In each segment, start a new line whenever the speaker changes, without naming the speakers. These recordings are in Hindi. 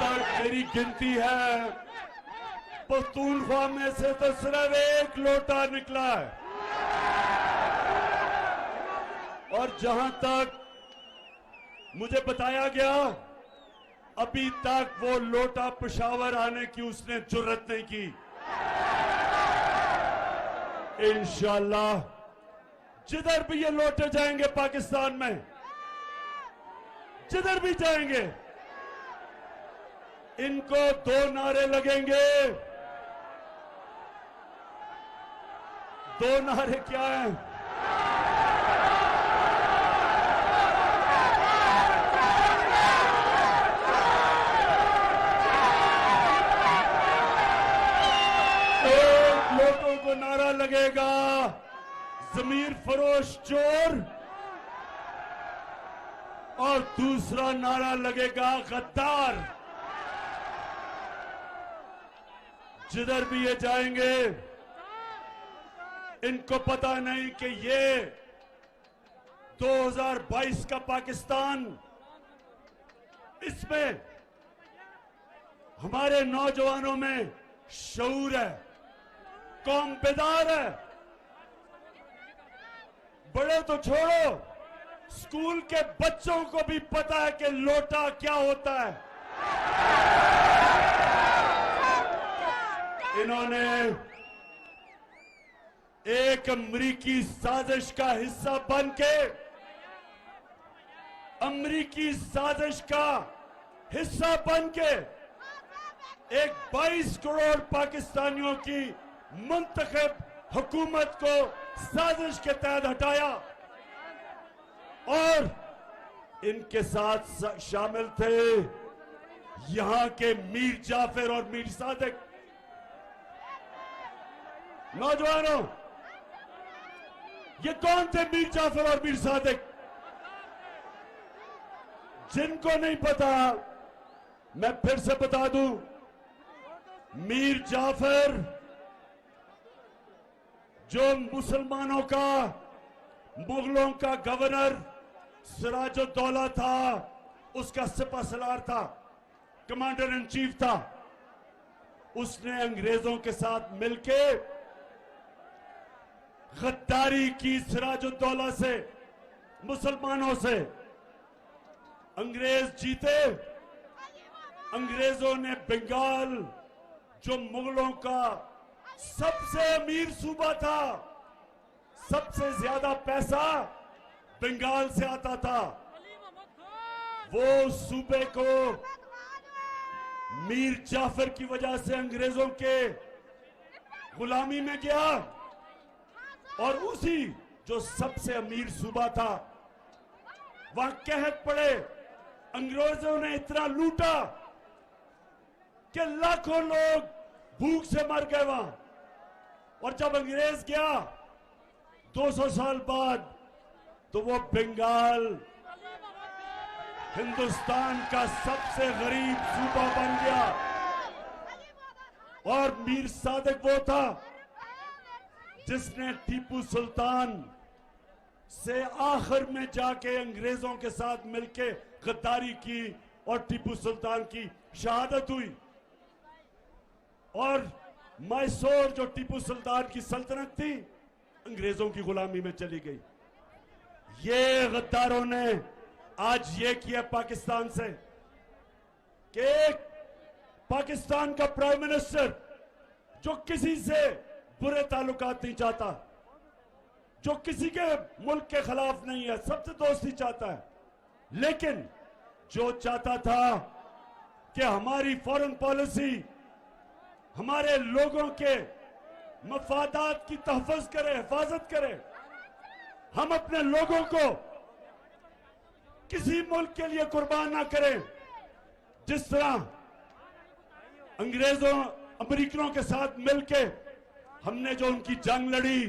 तक मेरी गिनती है, पख्तूनख्वा में से तो सिर्फ एक लोटा निकला है। और जहां तक मुझे बताया गया, अभी तक वो लोटा पेशावर आने की उसने जुर्रत नहीं की। इंशाअल्लाह जिधर भी ये लोटे जाएंगे पाकिस्तान में, जिधर भी जाएंगे, इनको दो नारे लगेंगे। दो नारे क्या हैं? एक लोगों को नारा लगेगा ज़मीर फरोश चोर, और दूसरा नारा लगेगा गद्दार। जिधर भी ये जाएंगे, इनको पता नहीं कि ये 2022 का पाकिस्तान, इसमें हमारे नौजवानों में शऊर है, कौम बेदार है। बड़े तो छोड़ो, स्कूल के बच्चों को भी पता है कि लोटा क्या होता है। इन्होंने एक अमरीकी साजिश का हिस्सा बनके, अमरीकी साजिश का हिस्सा बनके एक 22 करोड़ पाकिस्तानियों की मुंतखब हुकूमत को साजिश के तहत हटाया। और इनके साथ शामिल थे यहां के मीर जाफर और मीर सादिक। नौजवानों, ये कौन थे मीर जाफर और मीर सादिक? जिनको नहीं पता, मैं फिर से बता दूं, मीर जाफर जो मुसलमानों का, मुगलों का गवर्नर सिराजुद्दौला था, उसका सिपहसालार था, कमांडर इन चीफ था। उसने अंग्रेजों के साथ मिलके गद्दारी की सिराजुद्दौला से, मुसलमानों से। अंग्रेज जीते, अंग्रेजों ने बंगाल, जो मुगलों का सबसे अमीर सूबा था, सबसे ज्यादा पैसा बंगाल से आता था, वो सूबे को मीर जाफर की वजह से अंग्रेजों के गुलामी में गया। और उसी जो सबसे अमीर सूबा था, वहां कहत पड़े, अंग्रेजों ने इतना लूटा कि लाखों लोग भूख से मर गए वहां। और जब अंग्रेज गया 200 साल बाद, तो वो बंगाल हिंदुस्तान का सबसे गरीब सूबा बन गया। और मीर सादिक वो था जिसने टीपू सुल्तान से आखिर में जाके अंग्रेजों के साथ मिलके गद्दारी की और टीपू सुल्तान की शहादत हुई। और मैसूर, जो टीपू सुल्तान की सल्तनत थी, अंग्रेजों की गुलामी में चली गई। ये गद्दारों ने आज ये किया पाकिस्तान से कि एक पाकिस्तान का प्राइम मिनिस्टर जो किसी से बुरे ताल्लुकात नहीं चाहता, जो किसी के मुल्क के खिलाफ नहीं है, सबसे दोस्ती चाहता है, लेकिन जो चाहता था कि हमारी फॉरेन पॉलिसी हमारे लोगों के मफादात की तहफ़्फ़ुज़ करे, हिफाजत करे, हम अपने लोगों को किसी मुल्क के लिए कुर्बान ना करें। जिस तरह अंग्रेजों, अमेरिकनों के साथ मिलके हमने जो उनकी जंग लड़ी,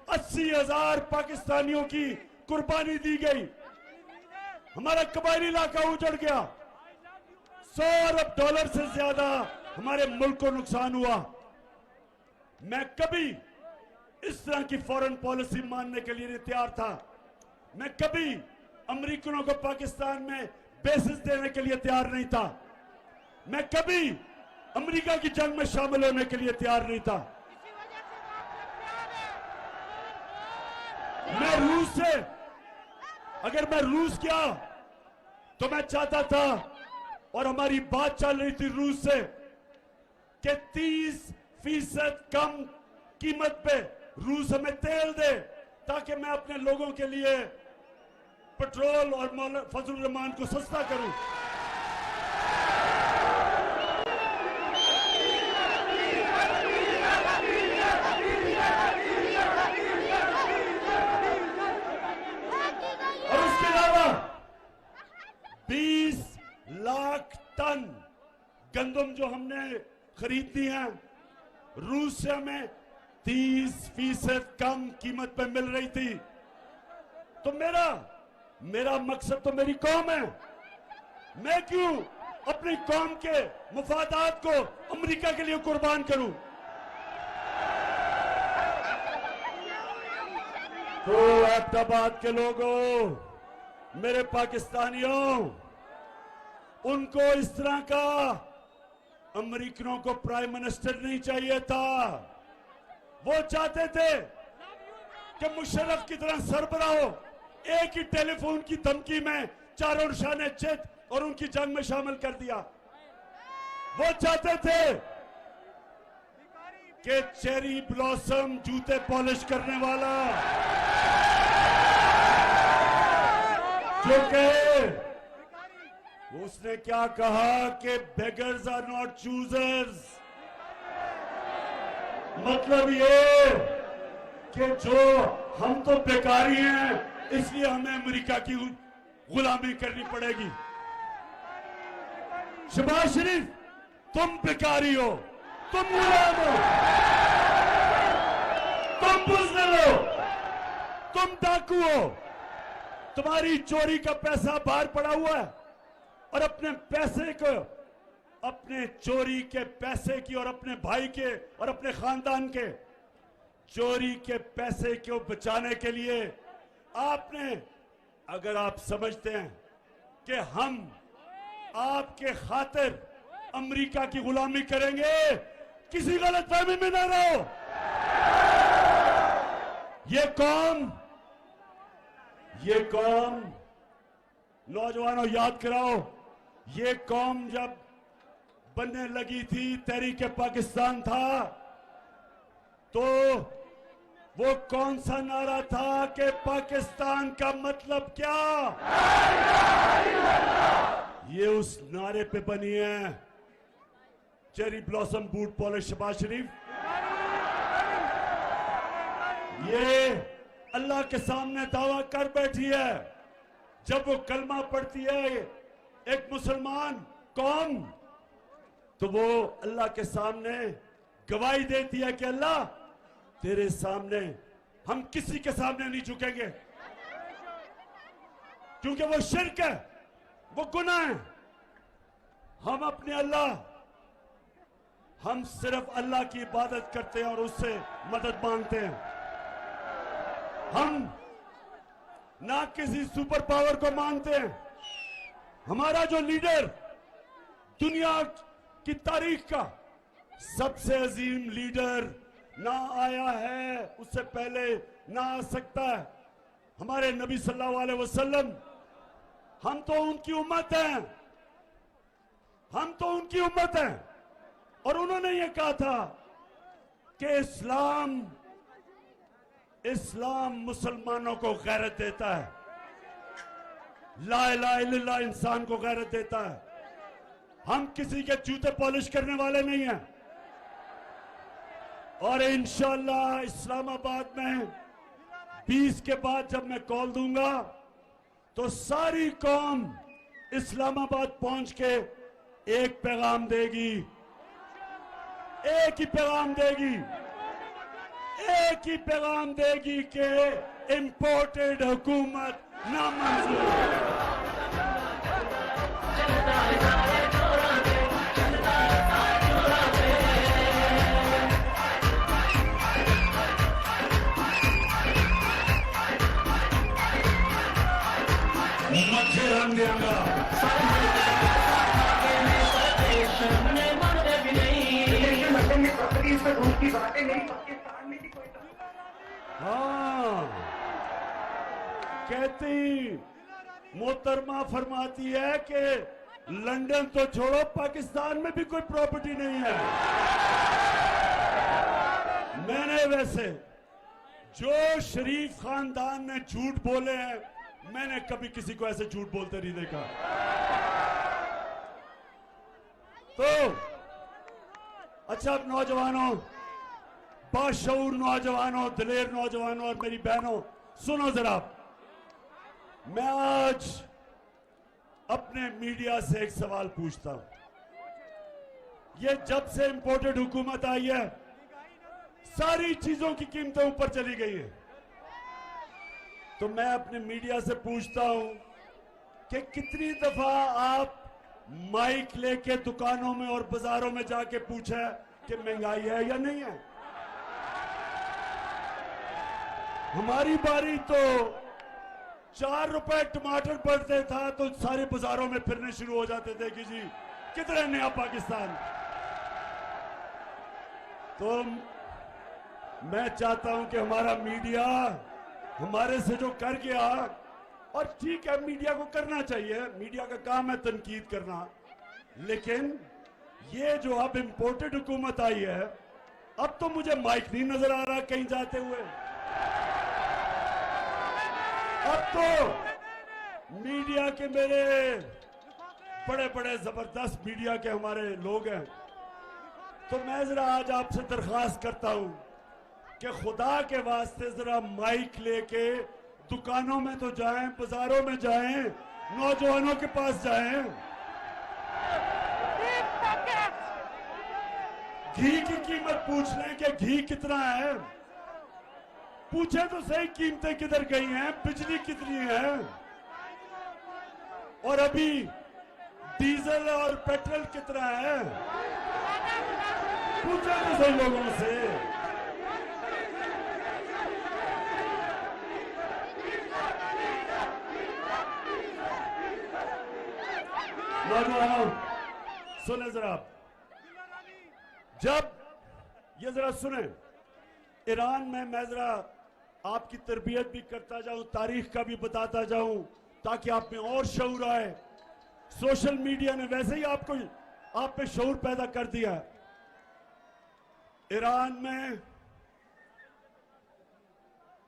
80,000 पाकिस्तानियों की कुर्बानी दी गई, हमारा कबायली इलाका उजड़ गया, $100 अरब से ज्यादा हमारे मुल्क को नुकसान हुआ। मैं कभी इस तरह की फॉरेन पॉलिसी मानने के लिए नहीं तैयार था। मैं कभी अमेरिकनों को पाकिस्तान में बेसिस देने के लिए तैयार नहीं था। मैं कभी अमेरिका की जंग में शामिल होने के लिए तैयार नहीं था। मैं रूस से, अगर मैं रूस गया तो मैं चाहता था, और हमारी बात चल रही थी रूस से, कि 30% कम कीमत पे रूस हमें तेल दे, ताकि मैं अपने लोगों के लिए पेट्रोल और फजल रहमान को सस्ता करूं। और उसके अलावा 20 लाख टन गंदम जो हमने खरीदनी है रूस से, हमें 30% कम कीमत पे मिल रही थी। तो मेरा मकसद तो मेरी कौम है। मैं क्यों अपनी कौम के मुफादात को अमेरिका के लिए कुर्बान करूं? तो एबटाबाद के लोगों, मेरे पाकिस्तानियों, उनको इस तरह का अमेरिकनों को प्राइम मिनिस्टर नहीं चाहिए था। वो चाहते थे कि मुशर्रफ की तरह सरबराह हो, एक ही टेलीफोन की धमकी में चारों निशाने चित और उनकी जंग में शामिल कर दिया। वो चाहते थे कि चेरी ब्लॉसम जूते पॉलिश करने वाला जो कहे, उसने क्या कहा कि बेगर्स आर नॉट चूजर्स। मतलब ये कि जो हम तो बेकारी हैं, इसलिए हमें अमेरिका की गुलामी करनी पड़ेगी। शहबाज शरीफ, तुम बेकारी हो, तुम गुलाम हो, तुम बुज़दिल हो, तुम डाकू हो। तुम्हारी चोरी का पैसा बाहर पड़ा हुआ है, और अपने पैसे को, अपने चोरी के पैसे की और अपने भाई के और अपने खानदान के चोरी के पैसे को बचाने के लिए आपने, अगर आप समझते हैं कि हम आपके खातिर अमेरिका की गुलामी करेंगे, किसी गलतफहमी में ना रहो। ये कौम नौजवानों याद कराओ, ये कौम जब बनने लगी थी, तहरीक पाकिस्तान था, तो वो कौन सा नारा था कि पाकिस्तान का मतलब क्या? ये उस नारे पे बनी है cherry blossom boot polish Shehbaz Sharif. ये अल्लाह के सामने दावा कर बैठी है। जब वो कलमा पढ़ती है एक मुसलमान कौम, तो वो अल्लाह के सामने गवाही देती है कि अल्लाह, तेरे सामने हम किसी के सामने नहीं झुकेंगे, क्योंकि वो शिर्क है, वो गुनाह है। हम अपने अल्लाह, हम सिर्फ अल्लाह की इबादत करते हैं और उससे मदद मांगते हैं। हम ना किसी सुपर पावर को मानते हैं। हमारा जो लीडर दुनिया की तारीख का सबसे अजीम लीडर ना आया है, उससे पहले ना आ सकता है, हमारे नबी सल्लल्लाहु अलैहि वसल्लम। हम तो उनकी उम्मत हैं, हम तो उनकी उम्मत हैं। और उन्होंने ये कहा था कि इस्लाम मुसलमानों को गैरत देता है, ला इलाहा इल्लल्लाह इंसान को गैरत देता है। हम किसी के जूते पॉलिश करने वाले नहीं हैं। और इंशाअल्लाह इस्लामाबाद में 20 के बाद जब मैं कॉल दूंगा, तो सारी कौम इस्लामाबाद पहुंच के एक पैगाम देगी, एक ही पैगाम देगी, एक ही पैगाम देगी कि इंपोर्टेड हुकूमत नामंजूर। मच्छर हम देंगे हाँ, कहती मोहतरमा फरमाती है कि लंदन तो छोड़ो, पाकिस्तान में भी कोई प्रॉपर्टी नहीं है। मैंने वैसे जो शरीफ खानदान ने झूठ बोले हैं, मैंने कभी किसी को ऐसे झूठ बोलते नहीं देखा। तो अच्छा, अब नौजवानों, बाशऊर नौजवानों, दिलेर नौजवानों और मेरी बहनों, सुनो जरा। मैं आज अपने मीडिया से एक सवाल पूछता हूं। ये जब से इंपोर्टेड हुकूमत आई है, सारी चीजों की कीमतें ऊपर चली गई हैं। तो मैं अपने मीडिया से पूछता हूं कि कितनी दफा आप माइक लेके दुकानों में और बाजारों में जाके पूछा कि महंगाई है या नहीं है। हमारी बारी तो 4 रुपए टमाटर पड़ते था तो सारे बाजारों में फिरने शुरू हो जाते थे कि जी कितना नया पाकिस्तान। तो मैं चाहता हूं कि हमारा मीडिया हमारे से जो कर गया, और ठीक है मीडिया को करना चाहिए, मीडिया का काम है तनकीद करना, लेकिन ये जो अब इंपोर्टेड हुकूमत आई है, अब तो मुझे माइक नहीं नजर आ रहा कहीं जाते हुए। अब तो मीडिया के मेरे बड़े बड़े जबरदस्त मीडिया के हमारे लोग हैं, तो मैं जरा आज आपसे दरख्वास्त करता हूं कि खुदा के वास्ते जरा माइक लेके दुकानों में तो जाएं, बाजारों में जाएं, नौजवानों के पास जाएं। घी की कीमत पूछ लें कि घी कितना है, पूछे तो सही कीमतें किधर गई हैं, बिजली कितनी है, और अभी डीजल और पेट्रोल कितना है, पूछे तो सही लोगों से। नौजवानों सुने जरा, जब ये जरा सुने, ईरान में मैं जरा आपकी तरबियत भी करता जाऊं, तारीख का भी बताता जाऊं, ताकि आप में और शऊर आए। सोशल मीडिया ने वैसे ही आप पे शऊर पैदा कर दिया। ईरान में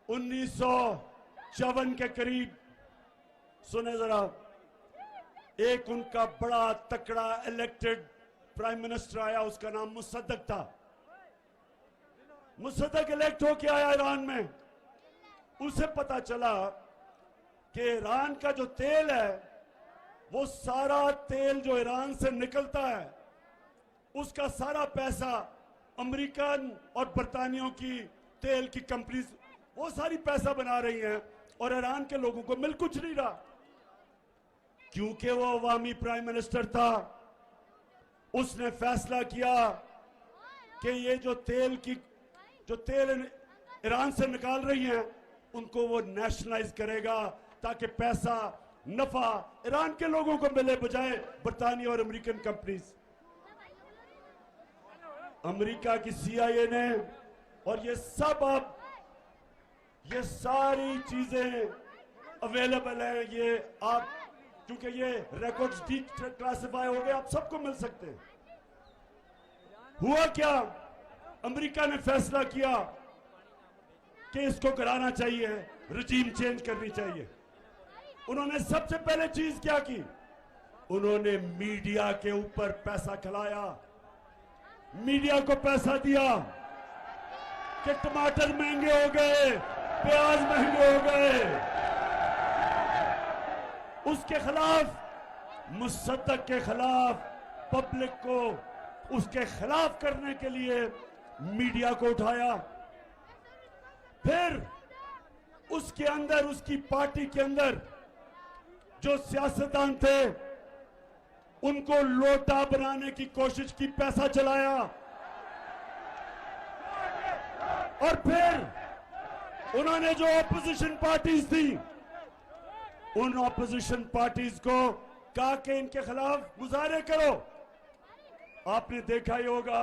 1954 के करीब, सुने जरा, एक उनका बड़ा तकड़ा इलेक्टेड प्राइम मिनिस्टर आया, उसका नाम मुसद्दक था। मुसद्दक इलेक्ट होके आया ईरान में। उसे पता चला कि ईरान का जो तेल है, वो सारा तेल जो ईरान से निकलता है, उसका सारा पैसा अमेरिकन और बरतानियों की तेल की कंपनीज वो सारी पैसा बना रही हैं, और ईरान के लोगों को मिल कुछ नहीं रहा, क्योंकि वो अवामी प्राइम मिनिस्टर था। उसने फैसला किया कि ये जो तेल ईरान से निकाल रही हैं, उनको वो नेशनलाइज करेगा, ताकि पैसा नफा ईरान के लोगों को मिले, बजाय बरतानिया और अमेरिकन कंपनीज। अमेरिका की CIA ने, और ये सब अब ये सारी चीजें अवेलेबल हैं, ये आप क्योंकि ये रिकॉर्ड्स डिक्लासिफाई हो गए, आप सबको मिल सकते हैं। हुआ क्या, अमेरिका ने फैसला किया कि इसको कराना चाहिए, रजीम चेंज करनी चाहिए। उन्होंने सबसे पहले चीज क्या की, उन्होंने मीडिया के ऊपर पैसा खिलाया, मीडिया को पैसा दिया कि टमाटर महंगे हो गए, प्याज महंगे हो गए। उसके खिलाफ, मुसद्दक के खिलाफ, पब्लिक को उसके खिलाफ करने के लिए मीडिया को उठाया। फिर उसके अंदर, उसकी पार्टी के अंदर जो सियासतदान थे, उनको लोटा बनाने की कोशिश की, पैसा चलाया, और फिर उन्होंने जो ऑपोजिशन पार्टीज थी, उन ऑपोजिशन पार्टीज को कहा कि इनके खिलाफ मुजाहरे करो। आपने देखा ही होगा,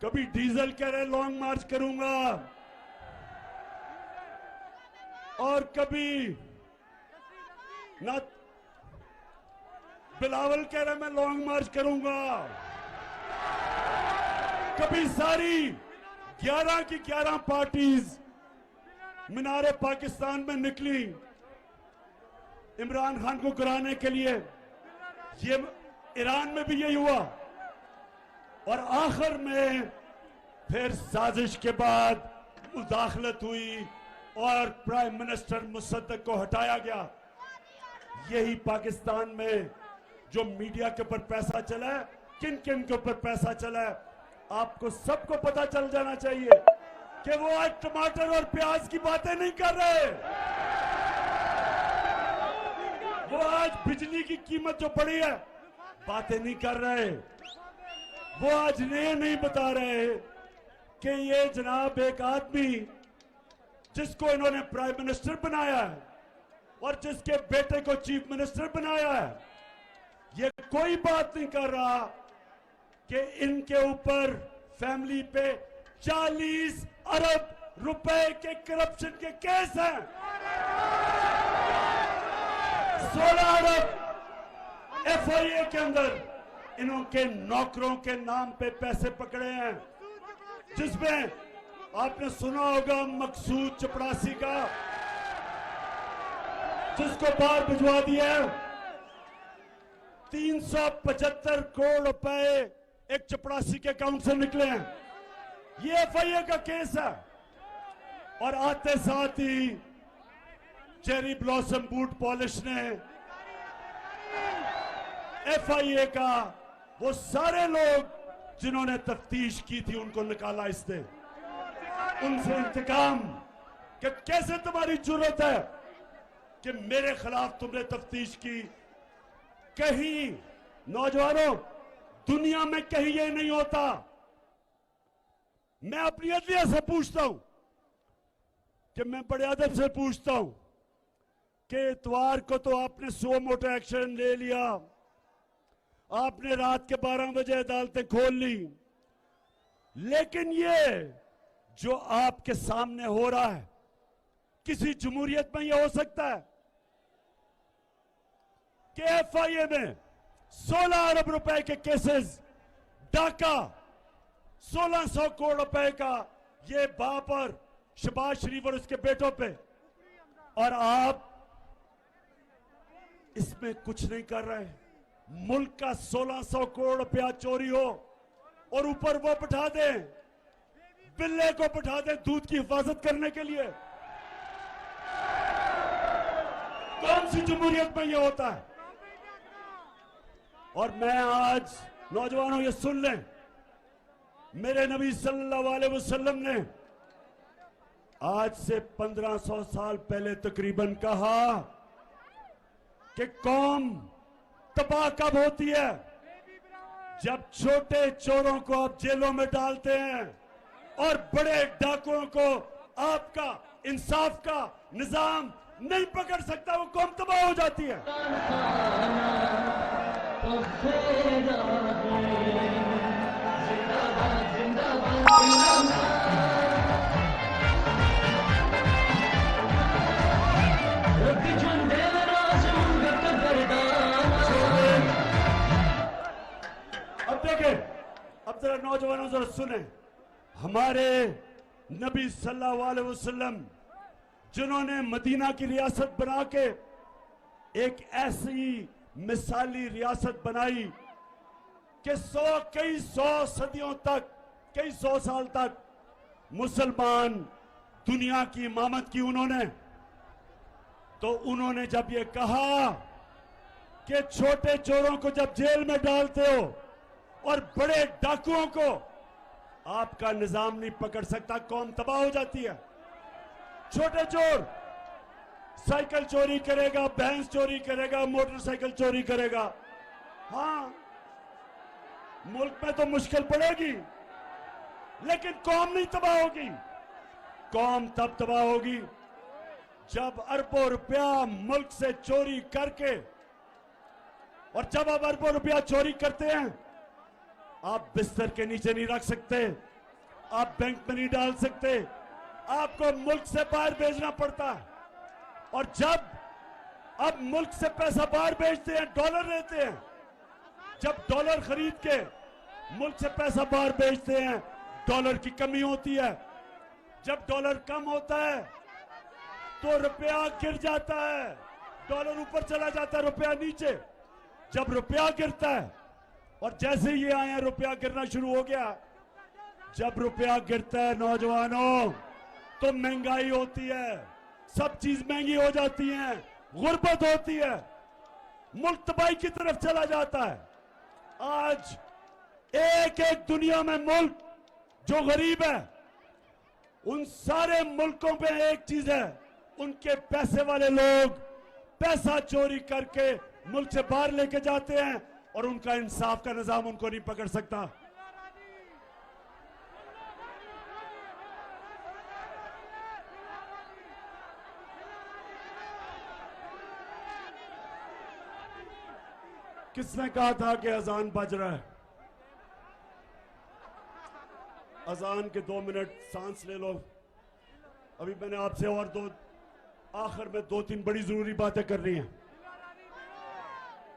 कभी डीजल कह रहे लॉन्ग मार्च करूंगा और कभी ना बिलावल कह रहे मैं लॉन्ग मार्च करूंगा। कभी सारी 11 की 11 पार्टीज मीनारे पाकिस्तान में निकली इमरान खान को गिराने के लिए। ये ईरान में भी यही हुआ और आखिर में फिर साजिश के बाद मुदाखलत हुई और प्राइम मिनिस्टर मुसद्दक को हटाया गया। यही पाकिस्तान में जो मीडिया के ऊपर पैसा चला है, किन किन के ऊपर पैसा चला है, आपको सबको पता चल जाना चाहिए कि वो आज टमाटर और प्याज की बातें नहीं कर रहे। वो आज बिजली की कीमत जो बढ़ी है बातें नहीं कर रहे। वो आज ये नहीं बता रहे कि ये जनाब एक आदमी जिसको इन्होंने प्राइम मिनिस्टर बनाया है और जिसके बेटे को चीफ मिनिस्टर बनाया है, ये कोई बात नहीं कर रहा कि इनके ऊपर फैमिली पे 40 अरब रुपए के करप्शन के केस हैं। 16 अरब FIA के अंदर इनके नौकरों के नाम पे पैसे पकड़े हैं, जिसमें आपने सुना होगा मकसूद चपरासी का, जिसको बाहर भिजवा दिया। 375 करोड़ रुपए एक चपरासी के अकाउंट से निकले हैं। ये FIA का केस है। और आते साथ ही चेरी ब्लॉसम बूट पॉलिश ने FIA का वो सारे लोग जिन्होंने तफ्तीश की थी उनको निकाला इसने, उनसे इंतकाम कि कैसे तुम्हारी जुर्रत है कि मेरे खिलाफ तुमने तफ्तीश की। कहीं नौजवानों दुनिया में कहीं ये नहीं होता। मैं अपनी अदलिया से पूछता हूं कि मैं बड़े अदब से पूछता हूं कि इतवार को तो आपने सो मोटो एक्शन ले लिया, आपने रात के 12 बजे अदालतें खोल ली, लेकिन ये जो आपके सामने हो रहा है किसी जमहूरियत में यह हो सकता है कि FIA में 16 अरब रुपए के केसेस, डाका 1600 करोड़ रुपए का ये बाप और शहबाज शरीफ और उसके बेटों पे, और आप इसमें कुछ नहीं कर रहे। मुल्क का 1600 करोड़ रुपया चोरी हो और ऊपर वो बिठा दें, बिल्ले को बिठा दें दूध की हिफाजत करने के लिए। कौन सी जमहूरियत में ये होता है? और मैं आज नौजवानों ये सुन लें, मेरे नबी सल्लल्लाहु अलैहि वसल्लम ने आज से 1500 साल पहले तकरीबन कहा कि कौम तबाह कब होती है? जब छोटे चोरों को आप जेलों में डालते हैं और बड़े डाकुओं को आपका इंसाफ का निजाम नहीं पकड़ सकता, वो कौम तबाह हो जाती है। अब देखें, अब जरा नौजवानों जरा सुने, हमारे नबी सल्लल्लाहु अलैहि वसल्लम जिन्होंने मदीना की रियासत बना के एक ऐसी मिसाली रियासत बनाई कि कई सौ सदियों तक, कई सौ साल तक मुसलमान दुनिया की इमामत की उन्होंने, तो उन्होंने जब ये कहा कि छोटे चोरों को जब जेल में डालते हो और बड़े डाकुओं को आपका निजाम नहीं पकड़ सकता, कौम तबाह हो जाती है। छोटे चोर साइकिल चोरी करेगा, भैंस चोरी करेगा, मोटरसाइकिल चोरी करेगा, हाँ मुल्क में तो मुश्किल पड़ेगी, लेकिन कौम नहीं तबाह होगी। कौम तब तबाह होगी जब अरबों रुपया मुल्क से चोरी करके, और जब आप अरबों रुपया चोरी करते हैं आप बिस्तर के नीचे नहीं रख सकते, आप बैंक में नहीं डाल सकते, आपको मुल्क से बाहर भेजना पड़ता है। और जब अब मुल्क से पैसा बाहर भेजते हैं, डॉलर लेते हैं, जब डॉलर खरीद के मुल्क से पैसा बाहर भेजते हैं, डॉलर की कमी होती है। जब डॉलर कम होता है तो रुपया गिर जाता है, डॉलर ऊपर चला जाता है, रुपया नीचे। जब रुपया गिरता है, और जैसे ये आए हैं रुपया गिरना शुरू हो गया। जब रुपया गिरता है नौजवानों, तो महंगाई होती है, सब चीज महंगी हो जाती है, गुर्बत होती है, मुल्क तबाही की तरफ चला जाता है। आज एक एक दुनिया में मुल्क जो गरीब है, उन सारे मुल्कों पे एक चीज है, उनके पैसे वाले लोग पैसा चोरी करके मुल्क से बाहर लेके जाते हैं और उनका इंसाफ का निजाम उनको नहीं पकड़ सकता। किसने कहा था कि अजान बज रहा है? अजान के 2 मिनट सांस ले लो। अभी मैंने आपसे और आखिर में 2-3 बड़ी जरूरी बातें करनी है।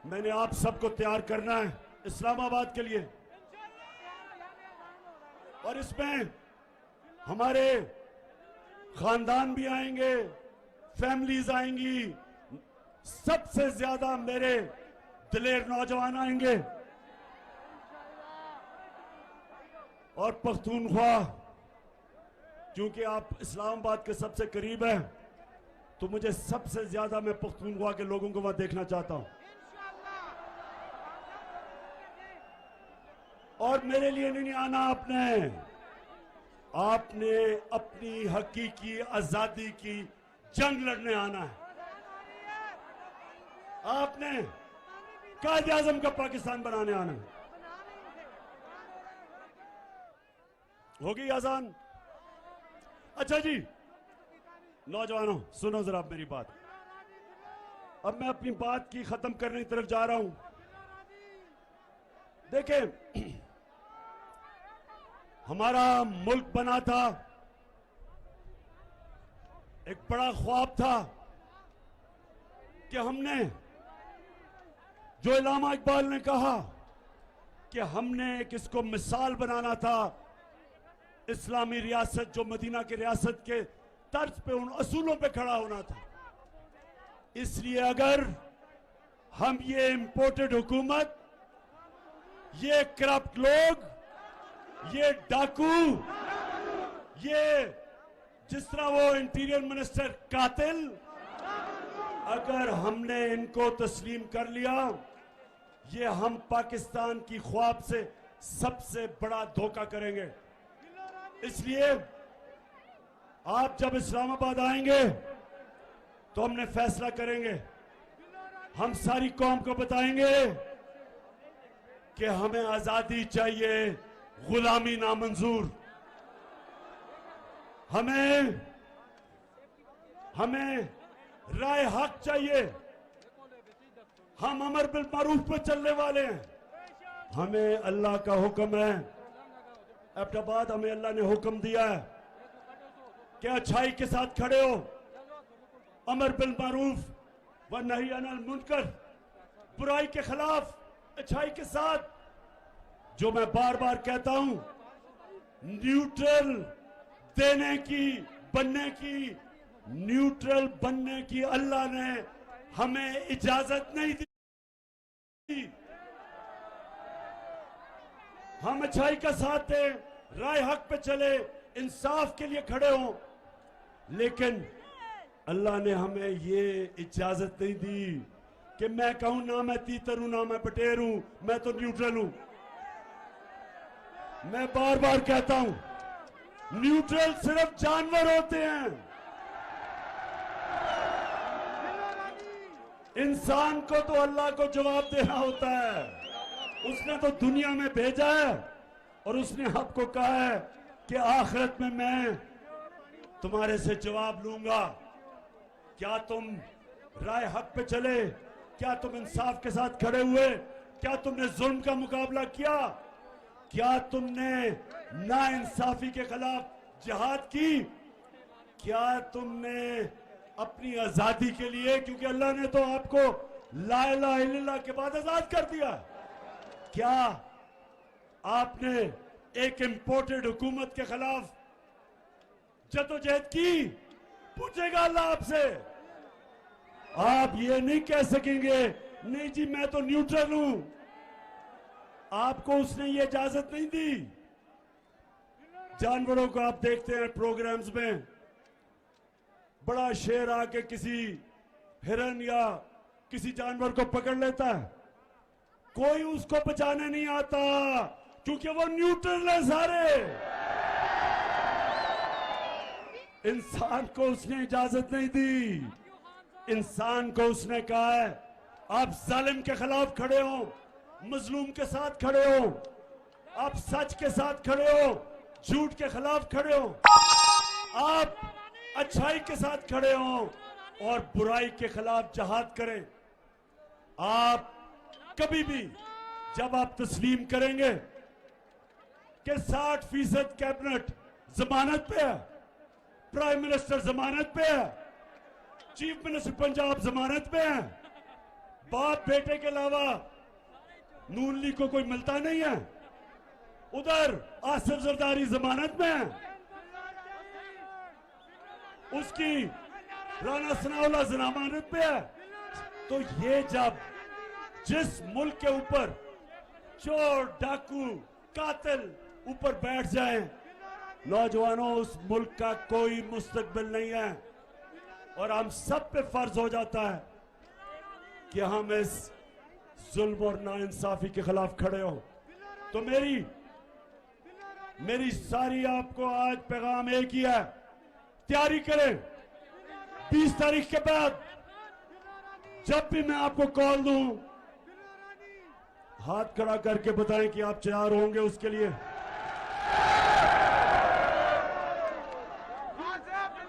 मैंने आप सबको तैयार करना है इस्लामाबाद के लिए, और इसमें हमारे खानदान भी आएंगे, फैमिलीज आएंगी, सबसे ज्यादा मेरे दिलेर नौजवान आएंगे। और पख्तूनख्वा, क्योंकि आप इस्लामाबाद के सबसे करीब हैं, तो मुझे सबसे ज्यादा मैं पख्तूनख्वा के लोगों को वहां देखना चाहता हूं। और मेरे लिए नहीं आना आपने अपनी हकीकी आजादी की जंग लड़ने आना है। आपने कायदे आजम का पाकिस्तान बनाने आना है। होगी आजान? अच्छा जी नौजवानों, सुनो जरा मेरी बात। अब मैं अपनी बात की खत्म करने की तरफ जा रहा हूं। देखें, हमारा मुल्क बना था, एक बड़ा ख्वाब था कि हमने, जो इलामा इकबाल ने कहा कि हमने एक इसको मिसाल बनाना था, इस्लामी रियासत जो मदीना की रियासत के तर्ज पे, उन असूलों पे खड़ा होना था। इसलिए अगर हम ये इंपोर्टेड हुकूमत, ये करप्ट लोग, ये डाकू, ये जिस तरह वो इंटीरियर मिनिस्टर कातिल, अगर हमने इनको तस्लीम कर लिया, ये हम पाकिस्तान की ख्वाब से सबसे बड़ा धोखा करेंगे। इसलिए आप जब इस्लामाबाद आएंगे तो हमने फैसला करेंगे, हम सारी कौम को बताएंगे कि हमें आजादी चाहिए, गुलामी नामंजूर। हमें राय हक चाहिए, हम अमर बिल मारूफ पे चलने वाले हैं। हमें अल्लाह का हुक्म है, एबटाबाद हमें अल्लाह ने हुक्म दिया है कि अच्छाई के साथ खड़े हो, अमर बिल मारूफ व नही अनिल मुनकर, बुराई के खिलाफ अच्छाई के साथ। जो मैं बार बार कहता हूं, न्यूट्रल बनने की अल्लाह ने हमें इजाजत नहीं दी। हम अच्छाई का साथ दें, राय हक पे चले, इंसाफ के लिए खड़े हों, लेकिन अल्लाह ने हमें ये इजाजत नहीं दी कि मैं कहूं ना मैं तीतर हूं ना मैं बटेर हूं, मैं तो न्यूट्रल हूं। मैं बार बार कहता हूं, न्यूट्रल सिर्फ जानवर होते हैं, इंसान को तो अल्लाह को जवाब देना होता है। उसने तो दुनिया में भेजा है और उसने आपको कहा है कि आखिरत में मैं तुम्हारे से जवाब लूंगा। क्या तुम राय हक पे चले? क्या तुम इंसाफ के साथ खड़े हुए? क्या तुमने जुल्म का मुकाबला किया? क्या तुमने नाइंसाफी के खिलाफ जिहाद की? क्या तुमने अपनी आजादी के लिए, क्योंकि अल्लाह ने तो आपको ला इलाहा इल्लल्लाह के बाद आजाद कर दिया, क्या आपने एक इंपोर्टेड हुकूमत के खिलाफ जदोजहद की? पूछेगा अल्लाह आपसे। आप ये नहीं कह सकेंगे नहीं जी मैं तो न्यूट्रल हूं। आपको उसने ये इजाजत नहीं दी। जानवरों को आप देखते हैं प्रोग्राम्स में, बड़ा शेर आके किसी हिरन या किसी जानवर को पकड़ लेता है, कोई उसको बचाने नहीं आता क्योंकि वो न्यूट्रल है सारे। इंसान को उसने इजाजत नहीं दी। इंसान को उसने कहा है आप जालिम के खिलाफ खड़े हो, मजलूम के साथ खड़े हो, आप सच के साथ खड़े हो, झूठ के खिलाफ खड़े हो, आप अच्छाई के साथ खड़े हो और बुराई के खिलाफ जिहाद करें। आप कभी भी जब आप तस्लीम करेंगे कि 60% कैबिनेट जमानत पे है, प्राइम मिनिस्टर जमानत पे है, चीफ मिनिस्टर पंजाब जमानत पे है, बाप बेटे के अलावा नून लीग को कोई मिलता नहीं है, उधर आसिफ जरदारी जमानत में है, उसकी राना सनाउल्लाह जमानत पे है। तो ये जब जिस मुल्क के ऊपर चोर डाकू कातिल ऊपर बैठ जाए, नौजवानों उस मुल्क का कोई मुस्तकबिल नहीं है और हम सब पे फर्ज हो जाता है कि हम इस जुल्म और नाइंसाफी के खिलाफ खड़े हो। तो मेरी सारी आपको आज पैगाम एक ही है, तैयारी करें। 20 तारीख के बाद जब भी मैं आपको कॉल दूं, हाथ खड़ा करके बताएं कि आप तैयार होंगे उसके लिए।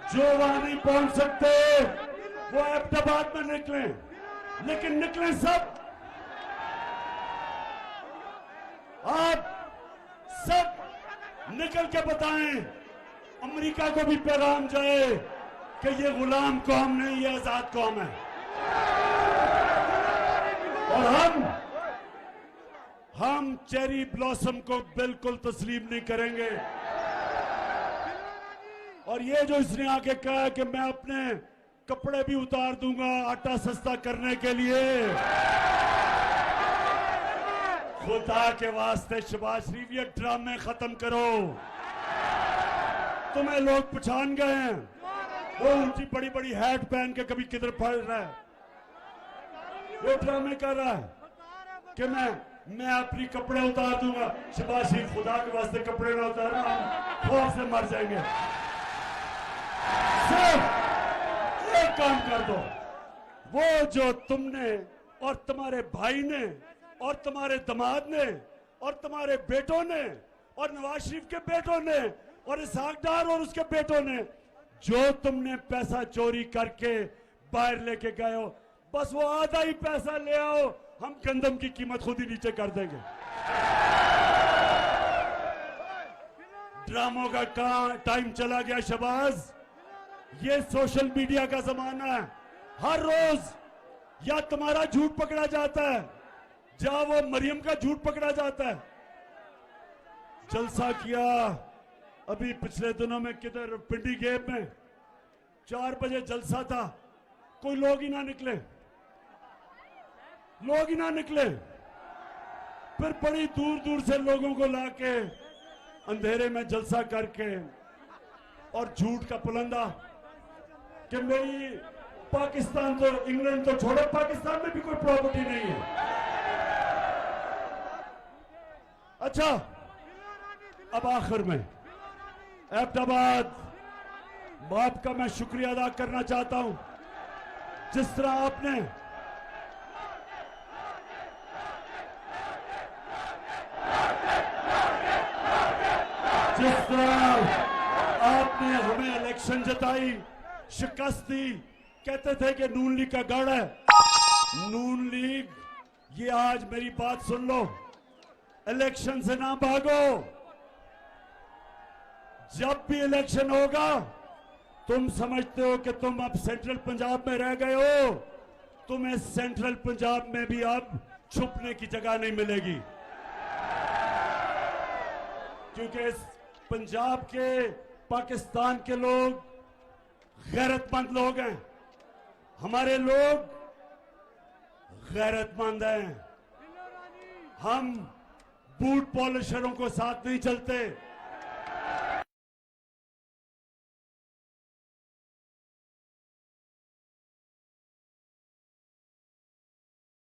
जो वहां नहीं पहुंच सकते वो अहमदाबाद में निकलें, लेकिन निकलें सब। आप सब निकल के बताएं, अमेरिका को भी पैगाम जाए कि ये गुलाम कौम नहीं, ये आजाद कौम है और हम चेरी ब्लॉसम को बिल्कुल तस्लीम नहीं करेंगे। और ये जो इसने आके कहा कि मैं अपने कपड़े भी उतार दूंगा आटा सस्ता करने के लिए, खुदा के वास्ते शहबाज शरीफ ये ड्रामे खत्म करो। तुम्हें लोग पहचान गए हैं, वो ऊंची बड़ी बड़ी हैट पहन के कभी किधर फड़ रहा है, वो ड्रामे कर रहा है कि मैं अपनी कपड़े उतार दूंगा। शहबाज शरीफ खुदा के वास्ते कपड़े ना उतारना, हम खौफ से मर जाएंगे। सिर्फ एक काम कर दो, वो जो तुमने और तुम्हारे भाई ने और तुम्हारे दामाद ने और तुम्हारे बेटों ने और नवाज शरीफ के बेटों ने और इसहाक डार और उसके बेटों ने जो तुमने पैसा चोरी करके बाहर लेके गए हो, बस वो आधा ही पैसा ले आओ, हम गंदम की कीमत खुद ही नीचे कर देंगे। ड्रामों का टाइम चला गया शहबाज। ये सोशल मीडिया का जमाना है, हर रोज या तुम्हारा झूठ पकड़ा जाता है या वो मरियम का झूठ पकड़ा जाता है। जलसा किया अभी पिछले दिनों में किधर पिंडी गेप में 4 बजे जलसा था, कोई लोग ही ना निकले। फिर बड़ी दूर दूर से लोगों को लाके अंधेरे में जलसा करके और झूठ का पुलंदा कि मेरी पाकिस्तान तो इंग्लैंड तो छोड़ो, पाकिस्तान में भी कोई प्रॉपर्टी नहीं है। अच्छा, अब आखिर में अहमदाबाद बाप का मैं शुक्रिया अदा करना चाहता हूं, जिस तरह आपने हमें इलेक्शन जताई, शिकस्त दी, कहते थे कि नून लीग का गढ़ है। नून लीग, ये आज मेरी बात सुन लो, इलेक्शन से ना भागो। जब भी इलेक्शन होगा तुम समझते हो कि तुम अब सेंट्रल पंजाब में रह गए हो, तुम्हें सेंट्रल पंजाब में भी अब छुपने की जगह नहीं मिलेगी, क्योंकि इस पंजाब के पाकिस्तान के लोग गैरतमंद लोग हैं। हमारे लोग गैरतमंद हैं। हम बूट पॉलिशरों को साथ नहीं चलते।